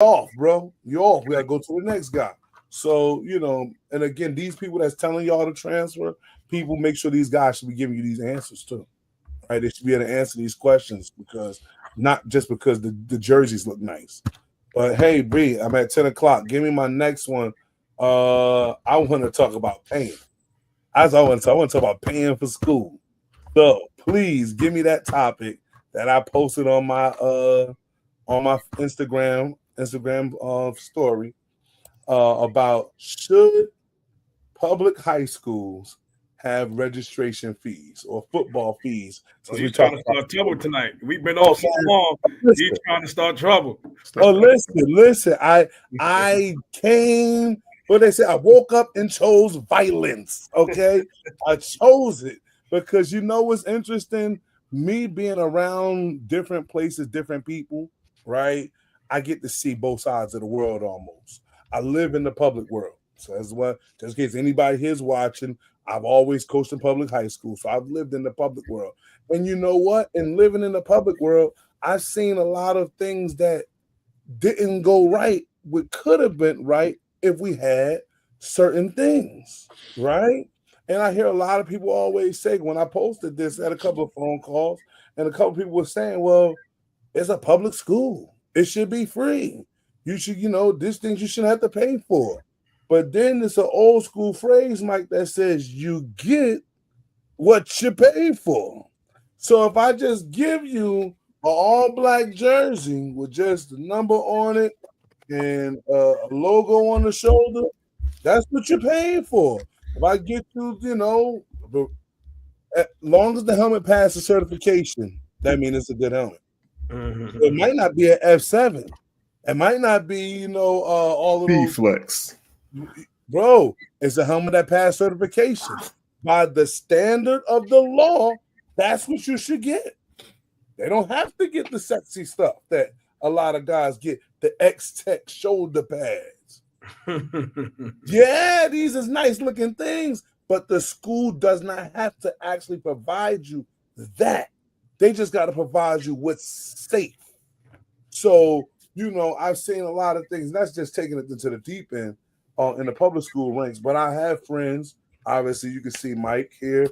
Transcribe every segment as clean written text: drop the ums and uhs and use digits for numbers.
off, bro. You're off. We gotta go to the next guy. So, and again, these people that's telling y'all to transfer, people make sure these guys should be giving you these answers too. Right? They should be able to answer these questions because not just because the jerseys look nice. But hey, B, I'm at 10 o'clock. Give me my next one. I want to talk about paying. As I want to talk about paying for school. So please give me that topic that I posted on my Instagram story about should public high schools have registration fees or football fees. Oh, Since we he's trying talked to about start trouble tonight. We've been on so long. He's listen, trying to start trouble. listen. I came. What they say, I woke up and chose violence. Okay, I chose it because you know what's interesting. Me being around different places, different people, right? I get to see both sides of the world almost. I live in the public world. So as well, just in case anybody here's watching, I've always coached in public high school. So I've lived in the public world. And you know what? In living in the public world, I've seen a lot of things that didn't go right, what could have been right if we had certain things, right? And I hear a lot of people always say when I posted this, I had a couple of phone calls, and a couple of people were saying, well, it's a public school. It should be free. You should, this things you shouldn't have to pay for. But then it's an old school phrase, Mike, that says you get what you pay for. So if I just give you an all black jersey with just the number on it and a logo on the shoulder, that's what you're paying for. If I get you, as long as the helmet passes certification, that means it's a good helmet. It might not be an F7. It might not be, all of those. B-Flex. Bro, it's a helmet that passed certification. By the standard of the law, that's what you should get. They don't have to get the sexy stuff that a lot of guys get, the X-Tech shoulder pads. Yeah, these is nice looking things, but the school does not have to actually provide you that. They just got to provide you what's safe. So, I've seen a lot of things. That's just taking it into the deep end in the public school ranks. But I have friends. Obviously, you can see Mike here.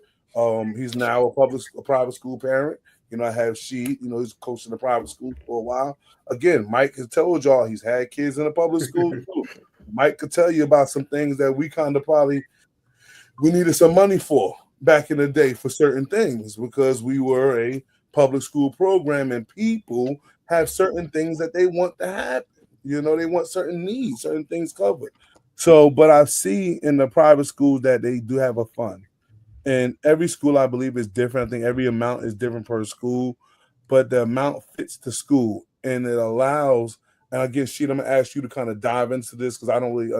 He's now a private school parent. I have Sheed. He's coaching the private school for a while. Again, Mike has told y'all he's had kids in the public school too. Mike could tell you about some things that we kind of we needed some money for back in the day for certain things because we were a public school program and people have certain things that they want to happen. They want certain needs, certain things covered. So, but I see in the private schools that they do have a fund. And every school, I believe, is different. I think every amount is different per school, but the amount fits the school. And it allows, and I guess, Sheet, I'm going to ask you to kind of dive into this because I don't really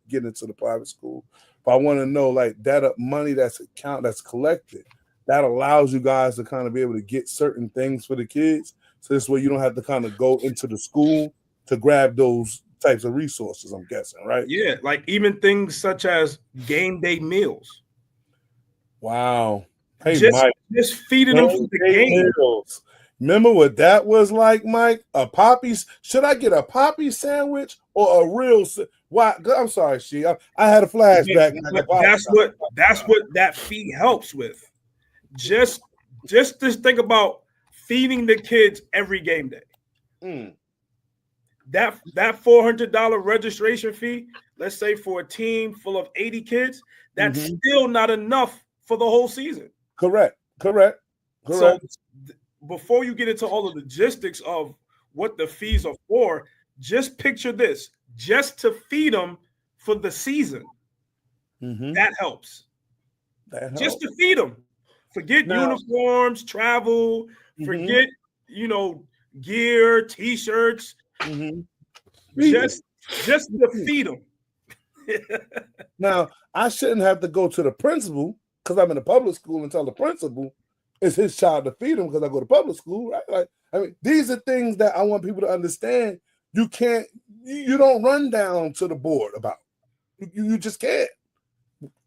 get into the private school. But I want to know, like, that money that's collected, that allows you guys to kind of be able to get certain things for the kids. So this way you don't have to kind of go into the school to grab those types of resources, I'm guessing, right? Yeah, like even things such as game day meals. Wow. Hey, just, Mike. Just feeding them for the game. Meals. Remember what that was like, Mike? Should I get a poppy sandwich or a real? Why? I'm sorry, I had a flashback. That's what that fee helps with. Just think about feeding the kids every game day. That $400 registration fee, let's say for a team full of 80 kids, that's still not enough for the whole season. Correct. So before you get into all the logistics of what the fees are for, just picture this: just to feed them for the season, that helps. Just to feed them. Forget uniforms, travel, forget gear, t-shirts. Just to feed them. Now, I shouldn't have to go to the principal because I'm in a public school and tell the principal it's his child to feed him because I go to public school, right? These are things that I want people to understand. You don't run down to the board about. You just can't.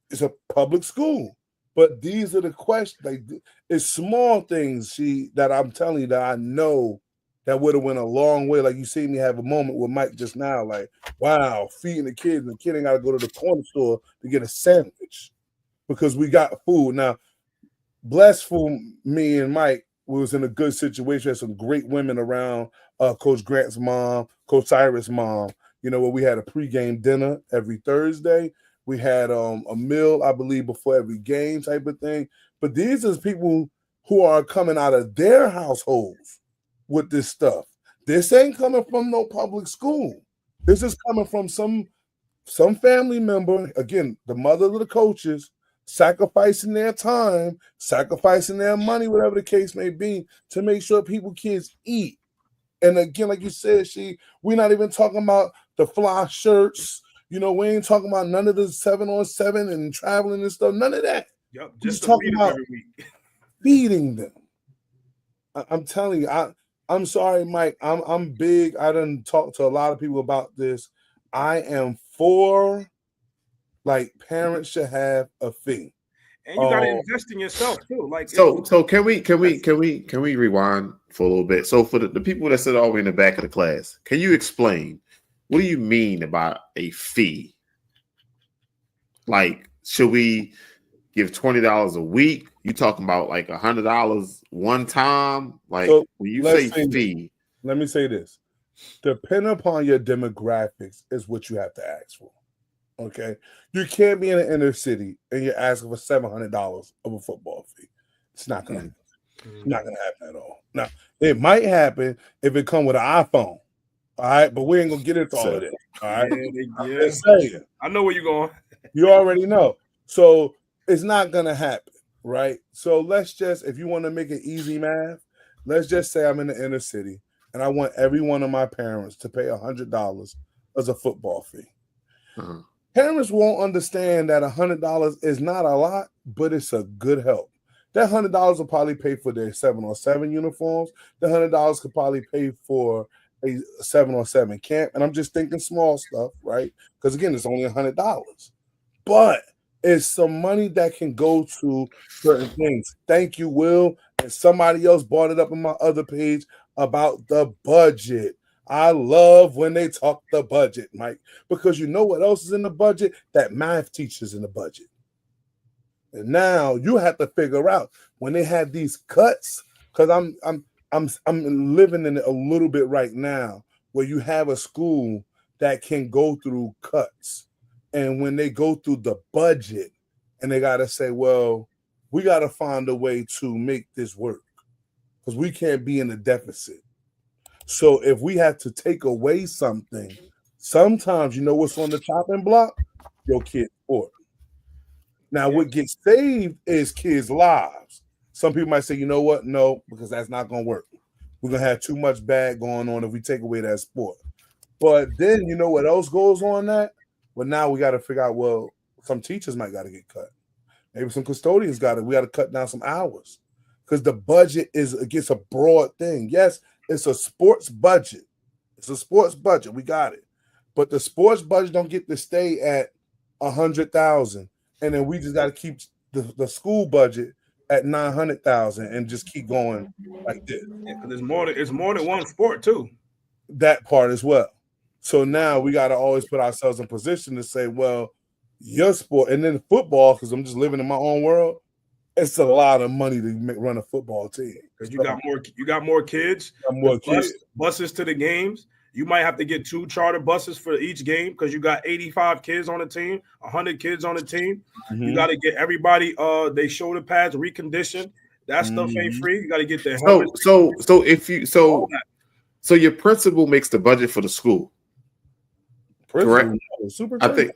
It's a public school. But these are the questions. It's small things that I'm telling you that I know that would have went a long way. Like you see me have a moment with Mike just now, like, wow, feeding the kids, and the kid ain't got to go to the corner store to get a sandwich because we got food. Now, bless for me and Mike, we was in a good situation. We had some great women around, Coach Grant's mom, Coach Cyrus' mom, where we had a pregame dinner every Thursday. We had a meal, I believe, before every game type of thing. But these are people who are coming out of their households with this stuff. This ain't coming from no public school. This is coming from some family member, again, the mother of the coaches, sacrificing their time, sacrificing their money, whatever the case may be, to make sure kids eat. And again, like you said, we're not even talking about the fly shirts. We ain't talking about none of the 7-on-7 and traveling and stuff. None of that. Yep, just talking about every week. Feeding them. I'm telling you, I'm sorry, Mike. I'm big. I done talked to a lot of people about this. I am for, like, parents should have a fee. And you gotta invest in yourself too. Like, so can we rewind for a little bit? So for the people that sit all the way in the back of the class, can you explain what do you mean about a fee? Like, should we give $20 a week? You talking about like $100 one time? Like, so when you say fee, let me say this: depending upon your demographics, is what you have to ask for. Okay, you can't be in an inner city and you're asking for $700 of a football fee. It's not gonna happen. It's not gonna happen at all. Now, it might happen if it come with an iPhone. All right, but we ain't gonna get into all of that. All right, I know where you're going. You already know. So it's not gonna happen, right? So let's just, if you want to make it easy math, let's just say I'm in the inner city and I want every one of my parents to pay $100 as a football fee. Uh-huh. Parents won't understand that $100 is not a lot, but it's a good help. That $100 will probably pay for their 7-on-7 uniforms. The $100 could probably pay for a 7-on-7 camp. And I'm just thinking small stuff, right? Because again, it's only $100. But it's some money that can go to certain things. Thank you, Will. And somebody else brought it up on my other page about the budget. I love when they talk the budget, Mike, because you know what else is in the budget? That math teacher's in the budget. And now you have to figure out when they have these cuts, because I'm living in it a little bit right now, where you have a school that can go through cuts. And when they go through the budget and they got to say, well, we got to find a way to make this work because we can't be in a deficit. So if we have to take away something, sometimes you know what's on the chopping block? Your kid's sport. Now, what gets saved is kids' lives. Some people might say, you know what? No, because that's not going to work. We're going to have too much bad going on if we take away that sport. But then you know what else goes on that? Well, now we got to figure out, well, some teachers might got to get cut. Maybe some custodians we got to cut down some hours because the budget gets a broad thing. Yes, it's a sports budget. It's a sports budget. We got it. But the sports budget don't get to stay at $100,000. And then we just got to keep the school budget at $900,000 and just keep going like this. Yeah, because it's more than one sport too. That part as well. So now we got to always put ourselves in position to say, well, your sport, and then football, because I'm just living in my own world. It's a lot of money to run a football team because you got more kids. Buses to the games. You might have to get 2 charter buses for each game because you got 85 kids on the team, 100 kids on the team. Mm-hmm. You got to get everybody they shoulder pads reconditioned. That stuff ain't free. You got to get their helmets. So your principal makes the budget for the school. Correct. Super. I think.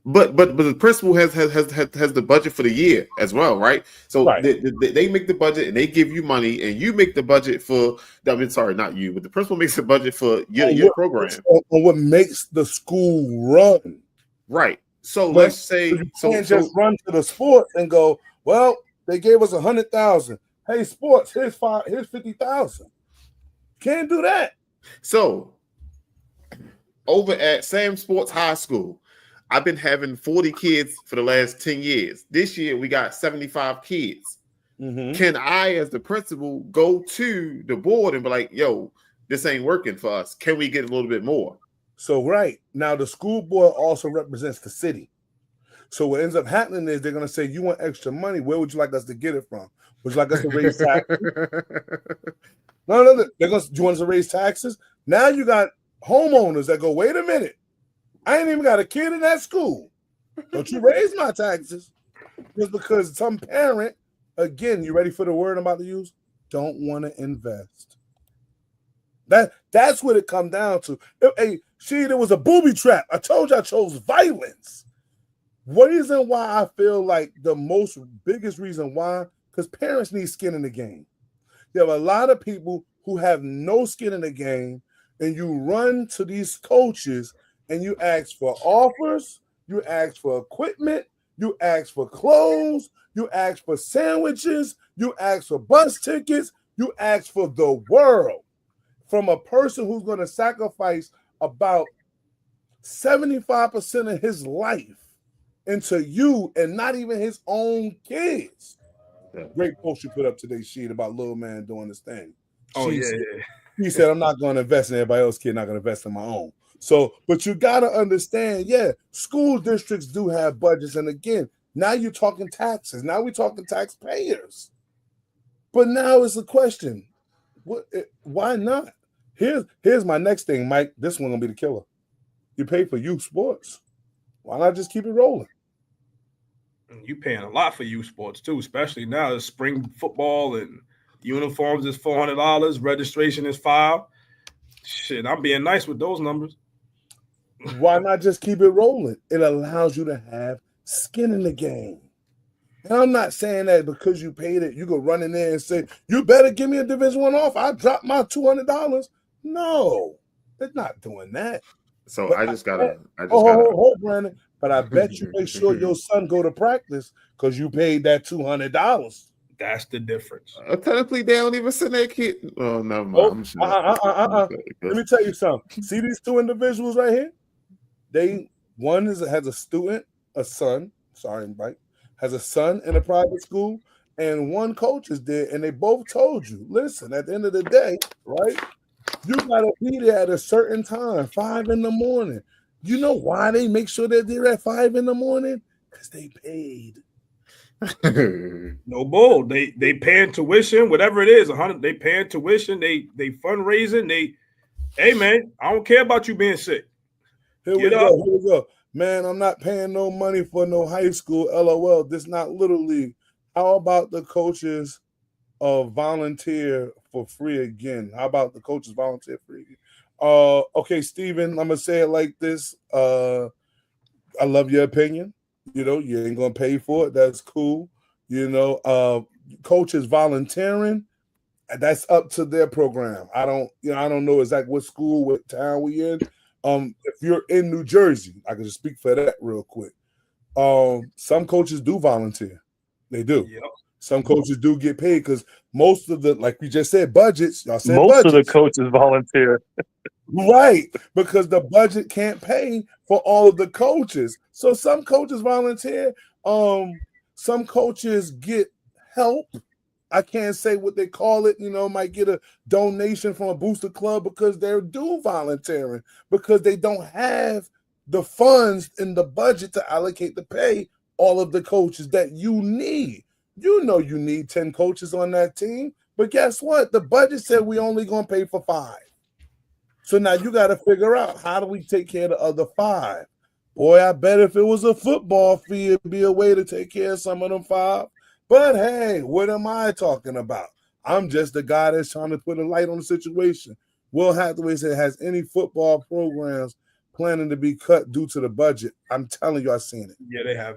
But the principal has the budget for the year as well, right? So right. They make the budget and they give you money, and you make the budget for. I mean, sorry, not you, but the principal makes the budget for your program. On what makes the school run, right? So let's say you can't just run to the sports and go, well, they gave us 100,000. Hey, sports, here's 50,000. Can't do that. So over at Sam Sports High School, I've been having 40 kids for the last 10 years. This year, we got 75 kids. can I, as the principal, go to the board and be like, yo, this ain't working for us. Can we get a little bit more? So, right. Now, the school board also represents the city. So what ends up happening is they're going to say, you want extra money. Where would you like us to get it from? Would you like us to raise taxes? No. They're going to, do you want us to raise taxes? Now you got homeowners that go, wait a minute. I ain't even got a kid in that school. Don't you raise my taxes? Just because some parent, again, you ready for the word I'm about to use? Don't want to invest. That's what it comes down to. There was a booby trap. I told you I chose violence. What reason why I feel like the biggest reason why? Because parents need skin in the game. You have a lot of people who have no skin in the game, and you run to these coaches and you ask for offers, you ask for equipment, you ask for clothes, you ask for sandwiches, you ask for bus tickets, you ask for the world from a person who's going to sacrifice about 75% of his life into you and not even his own kids. Yeah. Great post you put up today, Sheed, about little man doing this thing. He said, I'm not going to invest in everybody else's kid, not going to invest in my own. So, but you got to understand, school districts do have budgets. And again, now you're talking taxes. Now we're talking taxpayers. But now it's a question. Why not? Here's my next thing, Mike. This one going to be the killer. You pay for youth sports. Why not just keep it rolling? You paying a lot for youth sports too, especially now. The spring football and uniforms is $400. Registration is $5. Shit, I'm being nice with those numbers. Why not just keep it rolling? It allows you to have skin in the game. And I'm not saying that because you paid it, you go run in there and say, you better give me a Division I off. I dropped my $200. No, they're not doing that. So but I just gotta. Brandon. But I bet you make sure your son go to practice because you paid that $200. That's the difference. Technically, they don't even send their kid. Oh, never mind. Let me tell you something. See these two individuals right here? One has a student, a son. Sorry, Mike. Has a son in a private school, and one coach is there, and they both told you, listen, at the end of the day, right? You gotta be there at a certain time, 5 a.m. You know why they make sure they're there at 5 a.m? Because they paid. No bull. They paying tuition, whatever it is, 100. They paying tuition. They fundraising. Hey man, I don't care about you being sick. Here we go. Man, I'm not paying no money for no high school. LOL. This not Little League. How about the coaches volunteer for free again? How about the coaches volunteer free again? Okay, Steven, I'm gonna say it like this. I love your opinion. You ain't gonna pay for it. That's cool. Coaches volunteering, that's up to their program. I don't know exactly what school, what town we in. If you're in New Jersey, I can just speak for that real quick. Some coaches do volunteer. They do. Yep. Some coaches do get paid because most of the, like we just said, budgets. Y'all said most budgets. of the coaches volunteer. Right, because the budget can't pay for all of the coaches. So some coaches volunteer. Some coaches get help. I can't say what they call it. Might get a donation from a booster club because they're due volunteering because they don't have the funds in the budget to allocate to pay all of the coaches that you need. You need 10 coaches on that team, but guess what? The budget said we only going to pay for 5. So now you got to figure out, how do we take care of the other 5? Boy, I bet if it was a football fee, it'd be a way to take care of some of them 5. But hey, what am I talking about? I'm just the guy that's trying to put a light on the situation. Will Hathaway said, has any football programs planning to be cut due to the budget? I'm telling you, I've seen it. Yeah, they have.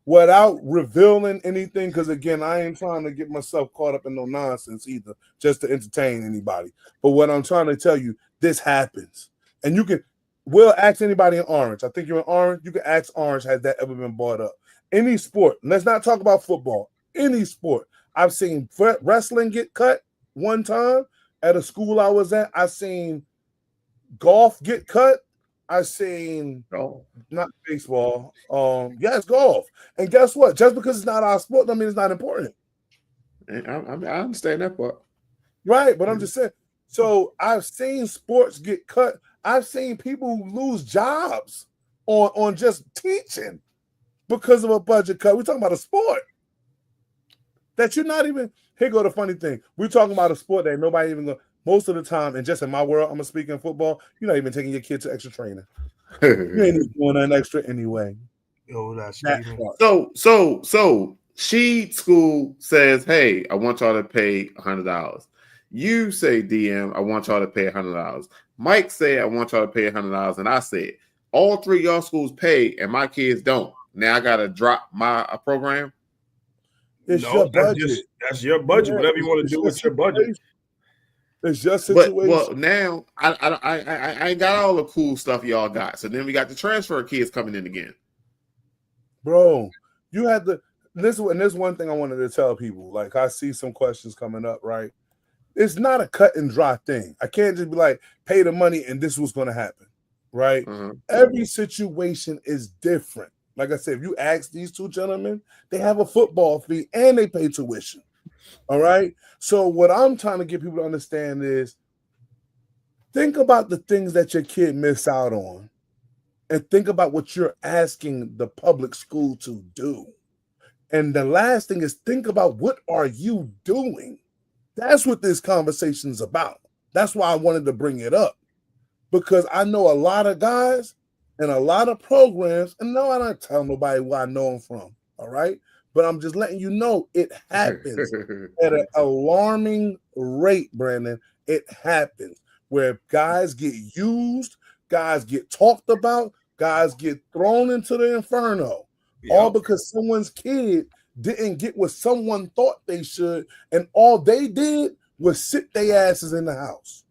Without revealing anything, because again, I ain't trying to get myself caught up in no nonsense either, just to entertain anybody. But what I'm trying to tell you, this happens. And we'll ask anybody in Orange. I think you're in Orange. You can ask Orange, has that ever been brought up? Any sport. Let's not talk about football. Any sport. I've seen wrestling get cut one time at a school I was at. I've seen golf get cut. I've seen not baseball. Yes, golf. And guess what? Just because it's not our sport, I mean it's not important. I understand that part. Right, but I'm just saying. So I've seen sports get cut. I've seen people lose jobs on just teaching because of a budget cut. We're talking about a sport that you're not even. Here go the funny thing. We're talking about a sport that nobody even go. Most of the time, and just in my world, I'm gonna speak in football. You're not even taking your kid to extra training. You ain't even doing nothing extra anyway. Yo, that's so she school says, "Hey, I want y'all to pay $100." You say, DM, I want y'all to pay $100. Mike said, I want y'all to pay $100, and I said, all three of y'all schools pay, and my kids don't. Now I gotta drop my program. It's your budget. That's your budget. Yeah, whatever you want to do with your budget. It's just situation. Well, now I ain't got all the cool stuff y'all got. So then we got the transfer kids coming in again. Bro, you had to listen. And there's one thing I wanted to tell people. Like I see some questions coming up, right? It's not a cut and dry thing. I can't just be like, pay the money and this was going to happen, right? Every situation is different. Like I said, if you ask these two gentlemen, they have a football fee and they pay tuition. All right. So what I'm trying to get people to understand is think about the things that your kid miss out on and think about what you're asking the public school to do. And the last thing is think about what are you doing? That's what this conversation is about. That's why I wanted to bring it up, because I know a lot of guys and a lot of programs, and no, I don't tell nobody where I know them from, all right? But I'm just letting you know it happens at an alarming rate, Brandon. It happens where guys get used, guys get talked about, guys get thrown into the inferno, all because someone's kid didn't get what someone thought they should, and all they did was sit their asses in the house.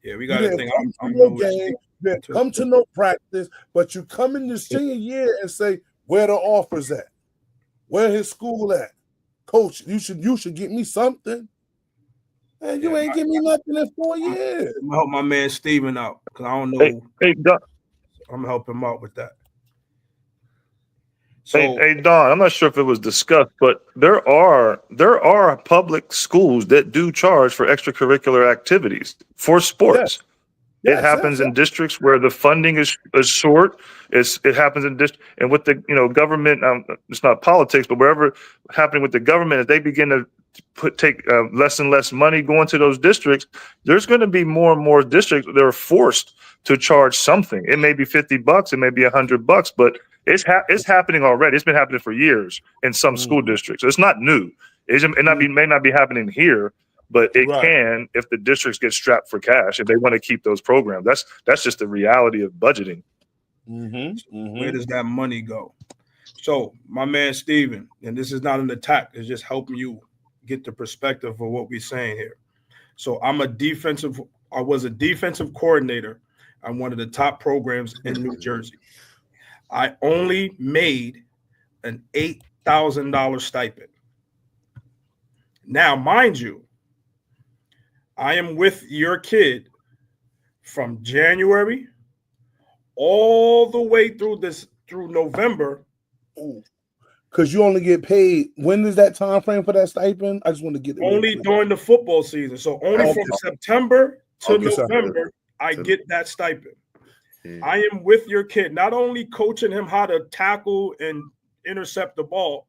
Yeah, we got to think. Come to no practice, but you come in your senior year and say, where the offers at? Where his school at? Coach, you should get me something. And you ain't give me nothing in 4 years. I'm gonna help my man Steven out because I don't know. I'm gonna help him out with that. So, hey, Don, I'm not sure if it was discussed, but there are public schools that do charge for extracurricular activities for sports. Yes. It happens in districts where the funding is short. It happens in districts, and with the government. It's not politics, but wherever happening with the government, as they begin to take less and less money going to those districts, there's going to be more and more districts that are forced to charge something. It may be $50, it may be $100, but it's happening already. It's been happening for years in some school districts. It's not new. May not be happening here, but it can if the districts get strapped for cash if they want to keep those programs. That's just the reality of budgeting. Where does that money go? So my man Steven, and this is not an attack, it's just helping you get the perspective of what we're saying here. So I was a defensive coordinator on one of the top programs in New Jersey. I only made an $8,000 stipend. Now, mind you, I am with your kid from January all the way through November. Because you only get paid. When is that time frame for that stipend? I just want to get it. Only during the football season. So only from September to November, I get that stipend. I am with your kid, not only coaching him how to tackle and intercept the ball,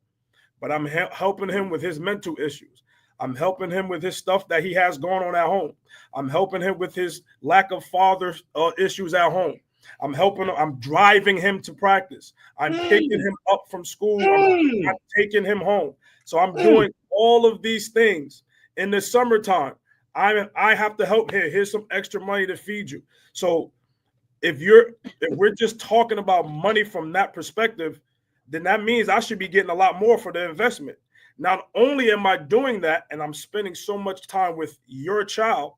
but I'm helping him with his mental issues. I'm helping him with his stuff that he has going on at home. I'm helping him with his lack of father issues at home. I'm helping him. I'm driving him to practice. I'm picking him up from school. I'm taking him home. So I'm doing all of these things in the summertime. I have to help here. Here's some extra money to feed you. So if we're just talking about money from that perspective, then that means I should be getting a lot more for the investment. Not only am I doing that and I'm spending so much time with your child,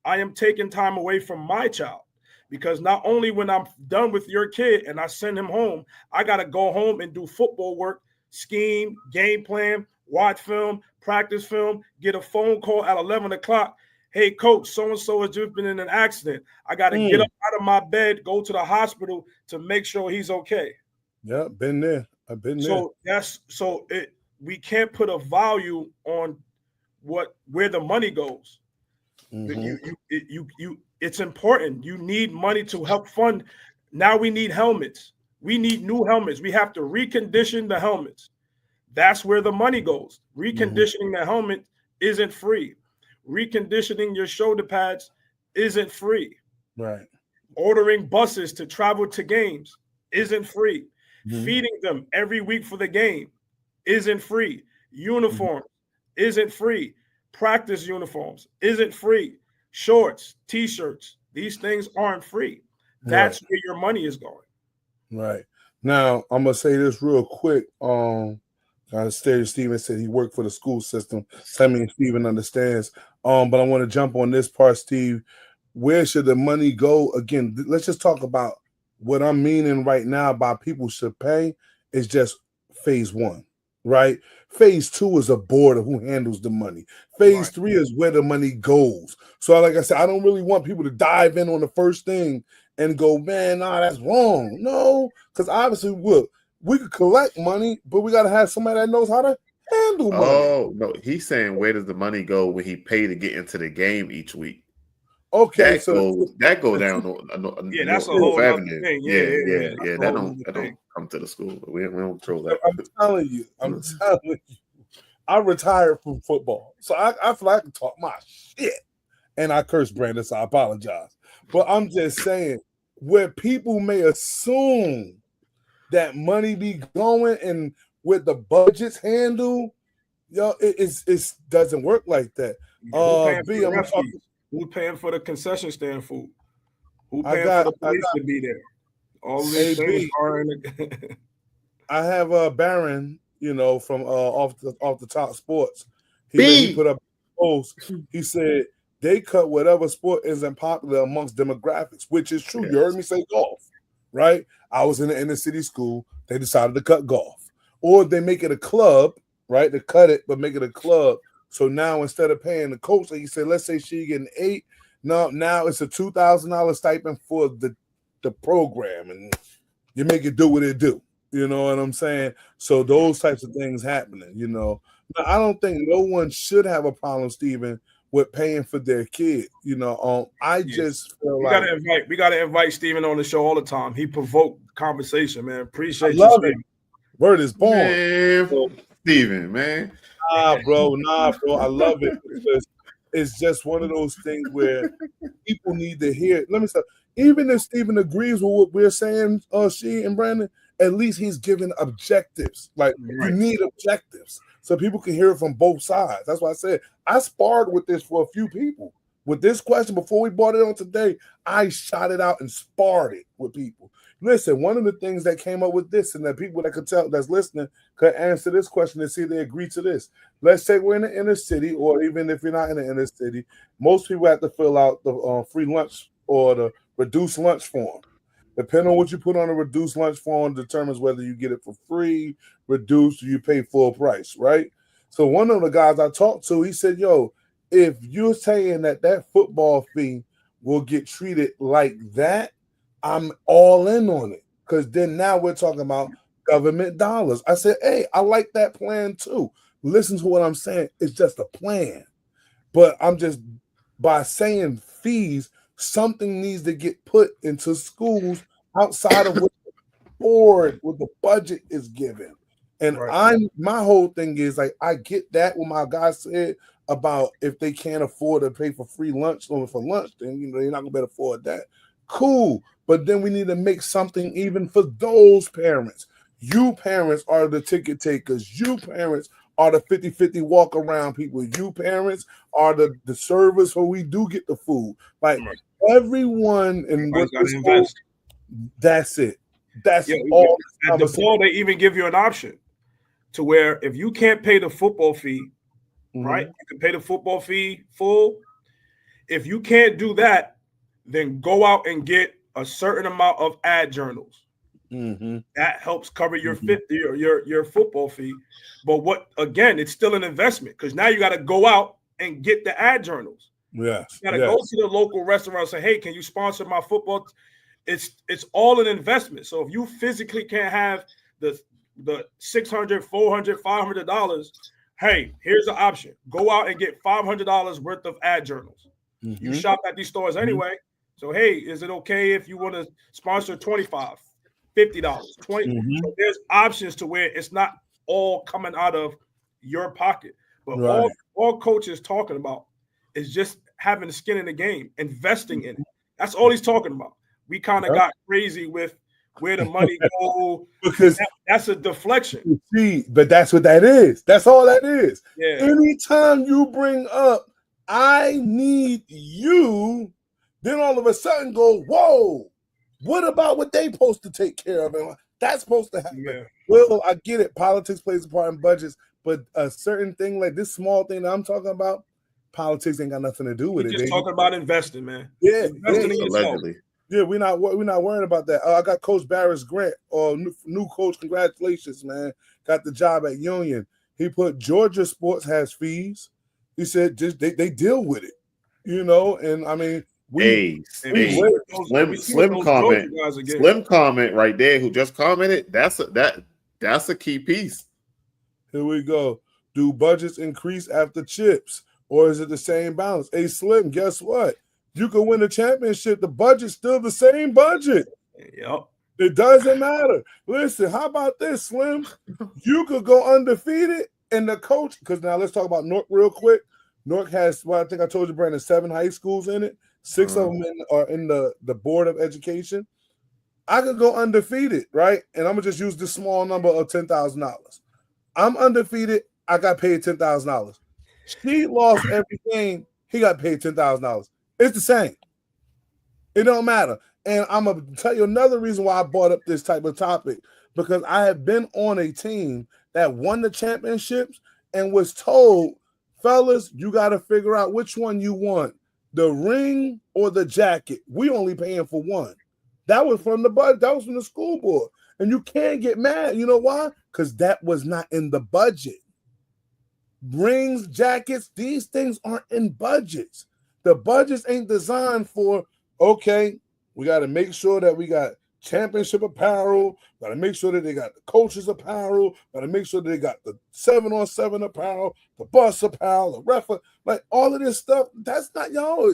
I am taking time away from my child, because not only when I'm done with your kid and I send him home, I got to go home and do football work, scheme, game plan, watch film, practice film, get a phone call at 11 o'clock. Hey, coach, so-and-so has just been in an accident. I got to get up out of my bed, go to the hospital to make sure he's okay. Yeah, been there. I've been there. So we can't put a value on where the money goes. It's important. You need money to help fund. Now we need helmets. We need new helmets. We have to recondition the helmets. That's where the money goes. Reconditioning the helmet isn't free. Reconditioning your shoulder pads isn't free. Right. Ordering buses to travel to games isn't free. Feeding them every week for the game isn't free. Uniforms isn't free. Practice uniforms isn't free. Shorts, t-shirts, these things aren't free. That's where your money is going. Right. Now, I'm going to say this real quick. Steven said he worked for the school system. So, Steven understands. But I want to jump on this part, Steve. Where should the money go? Again, let's just talk about what I'm meaning right now by people should pay is just phase 1, right? Phase 2 is a board of who handles the money. Phase 3 is where the money goes. So, like I said, I don't really want people to dive in on the first thing and go, man, nah, that's wrong. No, because obviously, we could collect money, but we got to have somebody that knows how to handle money. Oh, no, he's saying where does the money go when he pay to get into the game each week? Okay, that go down. That's a whole avenue. Thing. Yeah. That don't come to the school. We don't control that. I'm telling you. I retired from football, so I feel like I can talk my shit. And I curse Brandon, so I apologize. But I'm just saying, where people may assume that money be going and with the budgets handle, it doesn't work like that. Who's paying for the concession stand food? Who paying for the police to be there? All these things are in the I have a Baron, from off the top sports. He put up a post. He said they cut whatever sport isn't popular amongst demographics, which is true. Yes. You heard me say golf, right? I was in the inner city school. They decided to cut golf, or they make it a club, right? They cut it, but make it a club. So now instead of paying the coach, like you said, let's say she getting $8. Now it's a $2,000 stipend for the program, and you make it do what it do. You know what I'm saying? So those types of things happening. Now, I don't think no one should have a problem, Stephen, with paying for their kid. I just feel we gotta invite Stephen on the show all the time. He provoked conversation, man. Appreciate you, Stephen. Word is born, man. Stephen, man. Nah, bro. I love it because it's just one of those things where people need to hear it. Let me say, even if Stephen agrees with what we're saying, she and Brandon, at least he's giving objectives. Like you need objectives so people can hear it from both sides. That's why I said I sparred with this for a few people. With this question before we brought it on today, I shot it out and sparred it with people. Listen, one of the things that came up with this, and that people that could tell that's listening could answer this question and see if they agree to this. Let's say we're in the inner city, or even if you're not in the inner city, most people have to fill out the free lunch or the reduced lunch form. Depending on what you put on a reduced lunch form determines whether you get it for free, reduced, or you pay full price, right? So one of the guys I talked to, he said, yo, if you're saying that football fee will get treated like that, I'm all in on it, because then now we're talking about government dollars. I said, hey, I like that plan too. Listen to what I'm saying. It's just a plan. But I'm just, by saying fees, something needs to get put into schools outside of what the board, what the budget is given. And my whole thing is, like, I get that what my guy said about if they can't afford to pay for free lunch or for lunch, then you're not gonna be able to afford that. Cool. But then we need to make something even for those parents. You parents are the ticket takers. You parents are the 50-50 walk around people. You parents are the servers where we do get the food. Like everyone in what invest. That's it. That's all. At the ball, they even give you an option to where if you can't pay the football fee, right? You can pay the football fee full. If you can't do that, then go out and get a certain amount of ad journals. That helps cover your your football fee. But again, it's still an investment, because now you got to go out and get the ad journals. Yes. You gotta go to the local restaurant and say, hey, can you sponsor my football? It's all an investment. So if you physically can't have the $600, $400, $500, hey, here's an option. Go out and get $500 worth of ad journals. Mm-hmm. You shop at these stores anyway. So hey, is it okay if you want to sponsor $25, $50, $20? So there's options to where it's not all coming out of your pocket. But all coach is talking about is just having the skin in the game, investing in it. That's all he's talking about. We kind of got crazy with where the money go because that's a deflection. See, but that's what that is. That's all that is. Yeah. Anytime you bring up, I need you, then all of a sudden go, whoa, what about what they supposed to take care of? And that's supposed to happen. Yeah. Well, I get it. Politics plays a part in budgets, but a certain thing like this small thing that I'm talking about, politics ain't got nothing to do with it. Just talking about investing, man. Yeah, investing in allegedly. Yeah, we're not worried about that. I got Coach Barris Grant, new coach. Congratulations, man. Got the job at Union. He put Georgia sports has fees. He said just they deal with it, and I mean Slim comment right there who just commented. That's a key piece. Here we go. Do budgets increase after chips, or is it the same balance? Hey, Slim, guess what? You can win a championship. The budget's still the same budget. Yep. It doesn't matter. Listen, how about this, Slim? You could go undefeated, and the coach, because now let's talk about Newark real quick. Newark has, I think I told you, Brandon, 7 high schools in it. 6 of them are in the Board of Education. I could go undefeated, right? And I'm going to just use this small number of $10,000. I'm undefeated. I got paid $10,000. She lost every game. He got paid $10,000. It's the same. It don't matter. And I'm going to tell you another reason why I brought up this type of topic, because I have been on a team that won the championships and was told, fellas, you got to figure out which one you want, the ring or the jacket. We only paying for one. That was from the budget. That was from the school board. And you can't get mad. You know why? Because that was not in the budget. Rings, jackets, these things aren't in budgets. The budgets ain't designed for, okay, we got to make sure that we got championship apparel, got to make sure that they got the coaches apparel, got to make sure that they got the 7-on-7 apparel, the bus apparel, the ref, like all of this stuff. That's not y'all.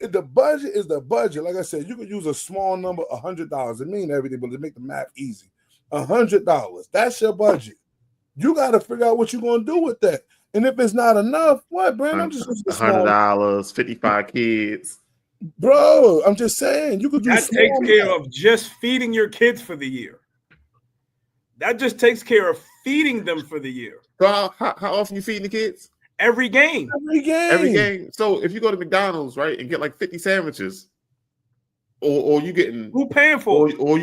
The budget is the budget. Like I said, you could use a small number, $100. It mean everything, but to make the math easy, $100. That's your budget. You got to figure out what you're going to do with that. And if it's not enough, what, Brandon? I'm just $100, 55 kids. Bro, I'm just saying you could do that takes care of just feeding your kids for the year. That just takes care of feeding them for the year. So how often you feeding the kids? Every game. Every game. So if you go to McDonald's, right, and get like 50 sandwiches, or you getting who paying for it? Or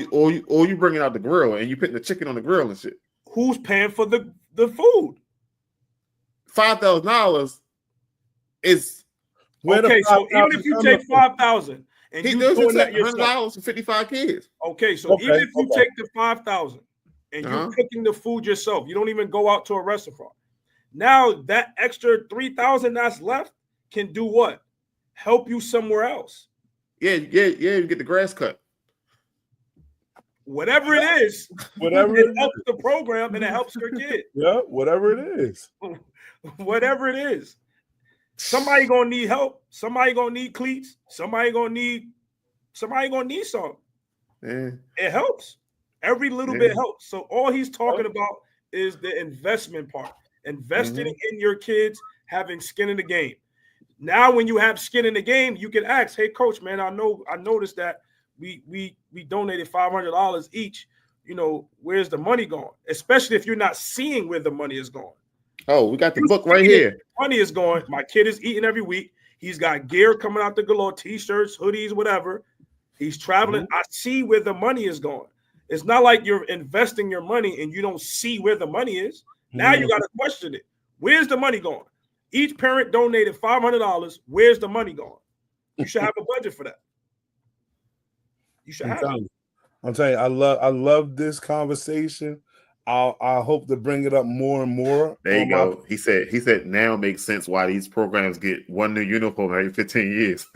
you bringing out the grill and you putting the chicken on the grill and shit. Who's paying for the food? $5,000 is okay. So even if you take $5,000 and you doing that yourself, $100 for 55 kids. Okay, so even if you take the $5,000 and you're cooking the food yourself, you don't even go out to a restaurant. Now that extra $3,000 that's left can do what? Help you somewhere else. Yeah. You get the grass cut. Whatever it is, it helps the program and it helps your kid. Yeah, whatever it is. Whatever it is. Somebody gonna need help. Somebody gonna need cleats. Somebody gonna need something. Yeah. It helps. Every little bit helps. So all he's talking about is the investment part. Investing in your kids, having skin in the game. Now, when you have skin in the game, you can ask, "Hey, coach, man, I noticed that we donated $500 each. Where's the money going?" Especially if you're not seeing where the money is going. Oh, we got the book right here. Money is going. My kid is eating every week. He's got gear coming out the galore, t-shirts, hoodies, whatever. He's traveling. I see where the money is going. It's not like you're investing your money and you don't see where the money is. Now you got to question it. Where's the money going? Each parent donated $500. Where's the money going? You should have a budget for that. You should have it. I'm telling you, I love this conversation. I hope to bring it up more and more. There you go. He said now it makes sense why these programs get one new uniform every 15 years.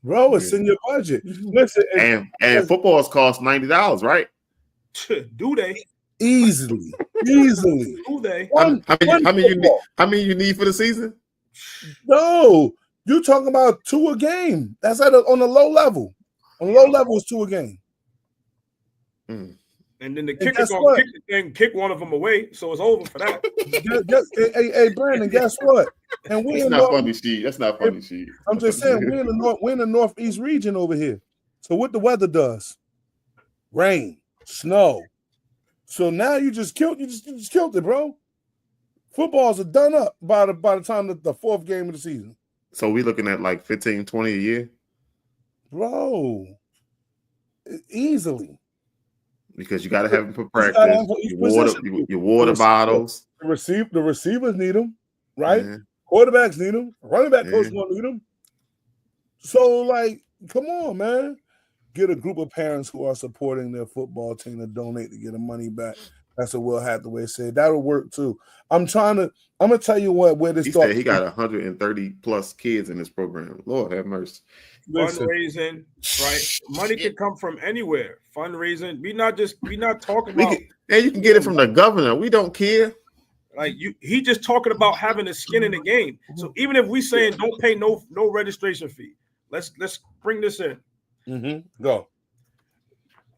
Bro, it's in your budget. Listen, and footballs cost $90, right? Do they? Easily. Do they? How many you need for the season? No, you talking about 2 a game. That's on a low level. On low level is 2 a game. And then the kicker's gonna kick the thing, kick one of them away, so it's over for that. Hey, Brandon, guess what? And That's not funny, Steve. That's not funny, Steve. I'm just saying we're in the northeast region over here. So what the weather does? Rain, snow. So now you just killed it, bro. Footballs are done up by the time the 4th game of the season. So we looking at like 15, 20 a year? Bro. Easily. Because you got to have them for practice. Your water bottles. The receivers need them, right? Yeah. Quarterbacks need them. Running back coach won't need them. So, like, come on, man. Get a group of parents who are supporting their football team to donate to get the money back. That's what Will Hathaway said. That'll work too. I'm gonna tell you where this starts. He got 130 plus kids in this program. Lord have mercy. Fundraising, right? Money can come from anywhere. Fundraising. We not talking about. You can get it from the governor. We don't care. Like he just talking about having a skin in the game. So even if we saying don't pay no registration fee, let's bring this in. Go.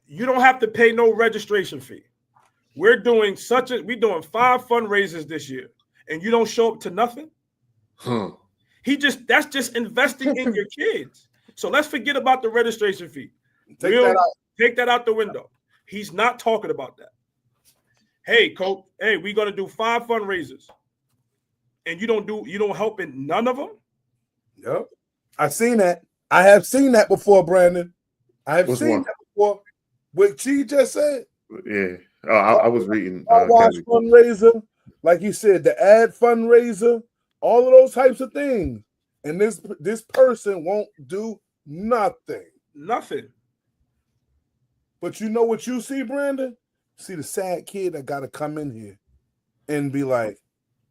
You don't have to pay no registration fee. We're doing 5 fundraisers this year, and you don't show up to nothing. That's just investing in your kids. So let's forget about the registration fee. Take that out the window. He's not talking about that. Hey, coach. Hey, we're gonna do 5 fundraisers, and you don't help in none of them. Yep, I've seen that. I have seen that before, Brandon. I have seen that before. What she just said. Yeah. I was reading. Watch fundraiser, like you said, the ad fundraiser, all of those types of things, and this person won't do nothing. Nothing. But you know what you see, Brandon? See the sad kid that got to come in here and be like,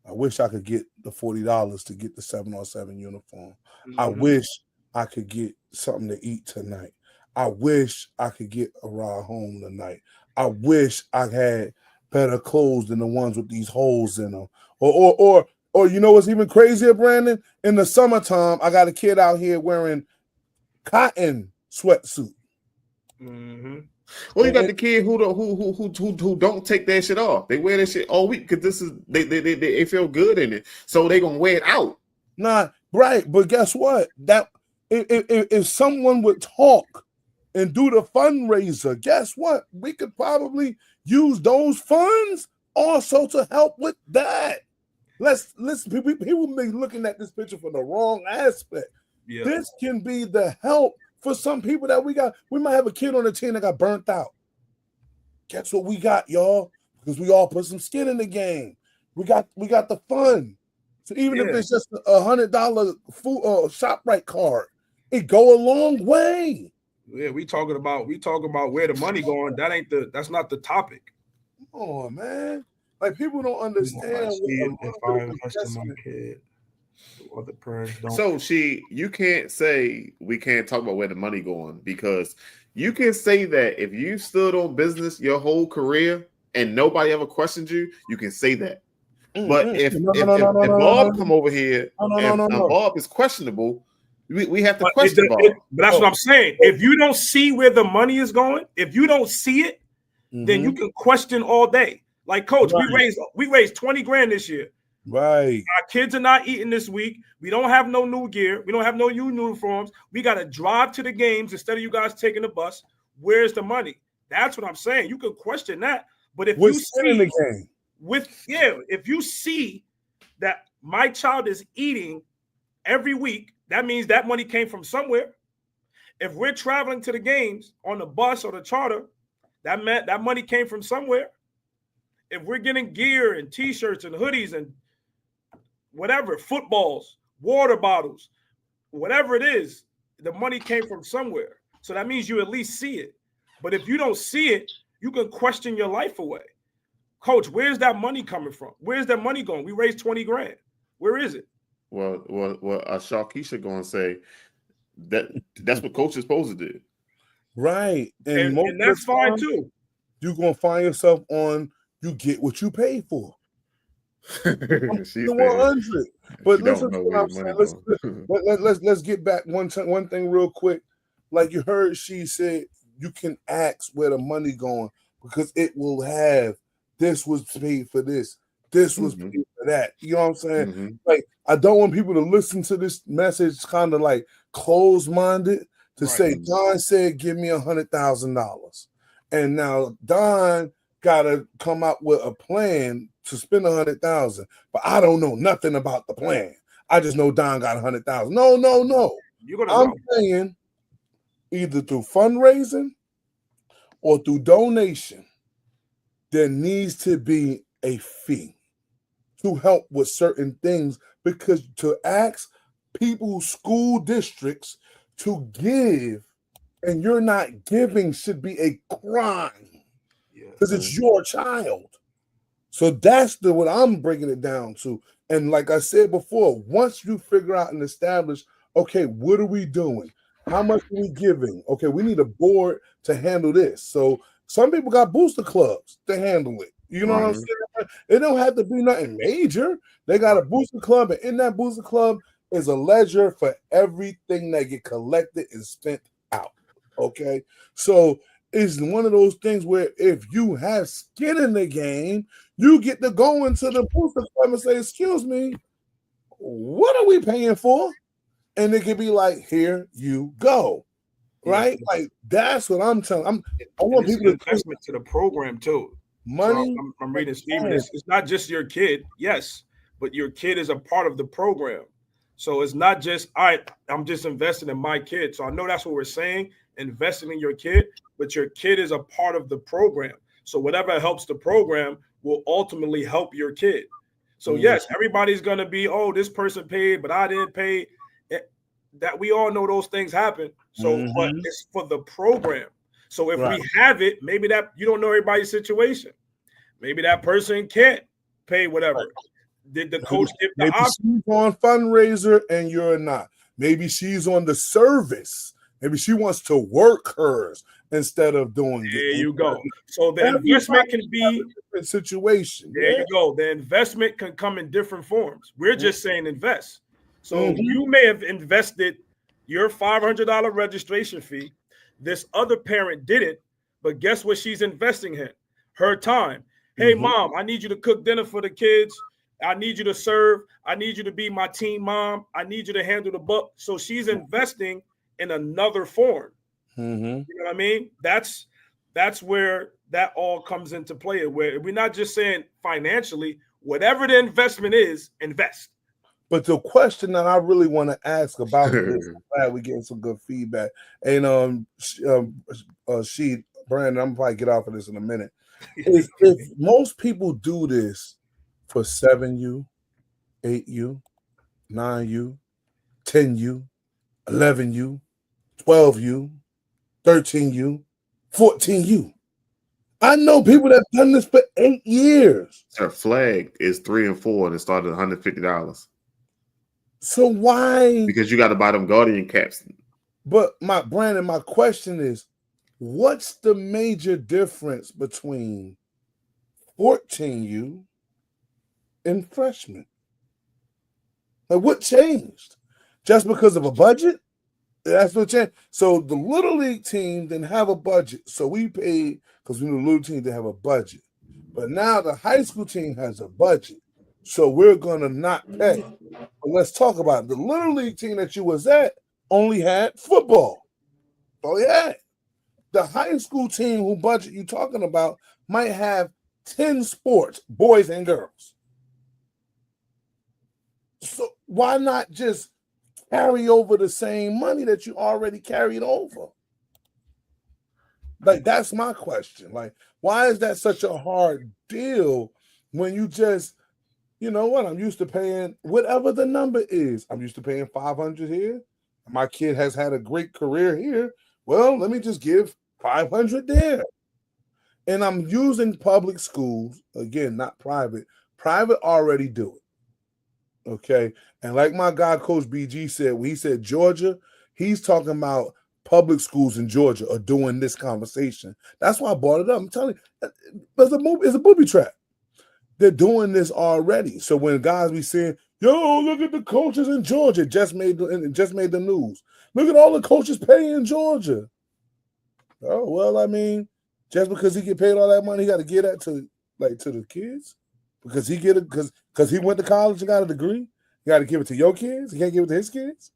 "I wish I could get the $40 to get the 7-on-7 uniform. I wish I could get something to eat tonight. I wish I could get a ride home tonight. I wish I had better clothes than the ones with these holes in them." Or you know what's even crazier, Brandon? In the summertime, I got a kid out here wearing cotton sweatsuit. Well, you got the kid who don't take that shit off. They wear that shit all week because they feel good in it, so they gonna wear it out. Nah, right? But guess what? That if someone would talk and do the fundraiser, guess what? We could probably use those funds also to help with that. Let's people may be looking at this picture from the wrong aspect. Yeah. This can be the help for some people that we got. We might have a kid on the team that got burnt out. Guess what we got, y'all? Because we all put some skin in the game. We got the fun. So even if it's just $100 food ShopRite card, it go a long way. Yeah, we talking about where the money going. That's not the topic. Come on, man. Like people don't understand. If I invest in my kid, other parents don't. So you can't say we can't talk about where the money going, because you can say that if you stood on business your whole career and nobody ever questioned you, you can say that. But if Bob come over here and Bob is questionable, we have to question Bob. But that's what I'm saying. If you don't see where the money is going, if you don't see it, then you can question all day. Like, coach, we raised 20 grand this year. Right. Our kids are not eating this week. We don't have no new gear. We don't have no new uniforms. We got to drive to the games instead of you guys taking the bus. Where's the money? That's what I'm saying. You can question that. But if you see in the game. If you see that my child is eating every week, that means that money came from somewhere. If we're traveling to the games on the bus or the charter, that meant that money came from somewhere. If we're getting gear and T-shirts and hoodies and whatever, footballs, water bottles, whatever it is, the money came from somewhere. So that means you at least see it. But if you don't see it you can question your life away. Coach, where's that money coming from? Where's that money going? We raised 20 grand. Where is it? Well, Sharkeisha going to say that's what coach is supposed to do. Right. And that's fine too. You're going to find yourself on, you get what you pay for. The 100. But listen to what I'm saying. Let's get back one thing real quick. Like you heard, she said you can ask where the money going because it will have this was paid for this. This was paid for that. You know what I'm saying? Mm-hmm. Like I don't want people to listen to this message kind of like closed-minded to say Don said give me $100,000, and now Don got to come out with a plan to spend $100,000, but I don't know nothing about the plan. I just know Don got $100,000. No. I'm saying either through fundraising or through donation, there needs to be a fee to help with certain things, because to ask people, school districts to give and you're not giving should be a crime because it's your child. So that's what I'm bringing it down to. And like I said before, once you figure out and establish, okay, what are we doing? How much are we giving? Okay, we need a board to handle this. So some people got booster clubs to handle it. You know what I'm saying? It don't have to be nothing major. They got a booster club, and in that booster club is a ledger for everything that get collected and spent out. Okay, so it's one of those things where if you have skin in the game, you get to go into the booster club and say, "Excuse me, what are we paying for?" And it could be like, "Here you go." Right? Like that's what I'm telling. I want people to investment to the program too. Money. So I'm reading Stephen. It's not just your kid, yes, but your kid is a part of the program. So it's not just I'm just investing in my kid. So I know that's what we're saying, investing in your kid, but your kid is a part of the program. So whatever helps the program will ultimately help your kid. So yes, everybody's gonna be, oh, this person paid, but I didn't pay. That we all know those things happen. So but it's for the program. So if we have it, maybe that you don't know everybody's situation. Maybe that person can't pay whatever. Did the coach give the option? She's on fundraiser and you're not. Maybe she's on the service. Maybe she wants to work hers instead of doing it. There you go. So the investment can be a different situation. There you go. The investment can come in different forms. We're just saying invest. So you may have invested your $500 registration fee. This other parent didn't, but guess what she's investing in? Her time. Hey, mom, I need you to cook dinner for the kids. I need you to serve. I need you to be my team mom. I need you to handle the book. So she's investing in another form. You know what I mean? That's where that all comes into play. Where we're not just saying financially, whatever the investment is, invest. But the question that I really want to ask about this, I'm glad we're getting some good feedback. And Brandon, I'm probably get off of this in a minute. If most people do this for 7U, 8U, 9U, 10U, 11U, 12U, 13U, 14U. I know people that have done this for 8 years. Her flag is 3 and 4 and it started at $150. So why? Because you got to buy them Guardian caps. But my question is, what's the major difference between 14U and freshman? Like what changed? Just because of a budget? That's what changed. So the Little League team didn't have a budget. So we paid because we knew the Little team didn't have a budget. But now the high school team has a budget. So we're going to not pay. But let's talk about it. The Little League team that you was at only had football. Oh, yeah. The high school team who budget you talking about might have 10 sports, boys and girls. So why not just carry over the same money that you already carried over? Like, that's my question. Like, why is that such a hard deal when you just, you know what, I'm used to paying whatever the number is. I'm used to paying $500 here. My kid has had a great career here. Well, let me just give $500 there. and I'm using public schools, again, not private. Private already do it. Okay. And like my guy, Coach BG said, when he said Georgia, he's talking about public schools in Georgia are doing this conversation. That's why I brought it up. I'm telling you, it's a booby trap. They're doing this already. So when guys be saying, yo, look at the coaches in Georgia, just made the news. Look at all the coaches paying in Georgia. Oh, well, I mean, just because he get paid all that money, he got to give that to the kids? Because he get it because he went to college and got a degree? You got to give it to your kids? He can't give it to his kids?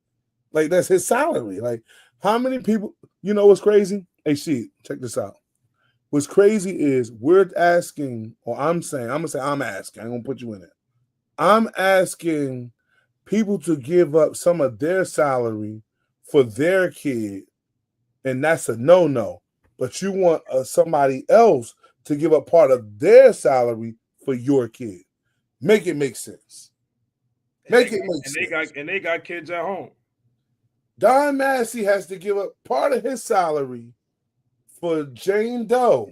Like, that's his salary. Like, how many people, you know what's crazy? Hey, check this out. What's crazy is we're asking, or I'm asking, I'm going to put you in it. I'm asking people to give up some of their salary for their kid, and that's a no-no. But you want somebody else to give up part of their salary for your kid. Make it make sense. Make it make sense. And they got kids at home. Don Massey has to give up part of his salary for Jane Doe,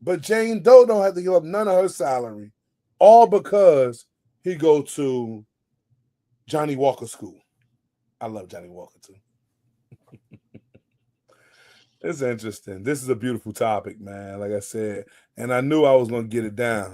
but Jane Doe don't have to give up none of her salary, all because he go to Johnny Walker School. I love Johnny Walker too. It's interesting. This is a beautiful topic, man. Like I said, and I knew I was going to get it down.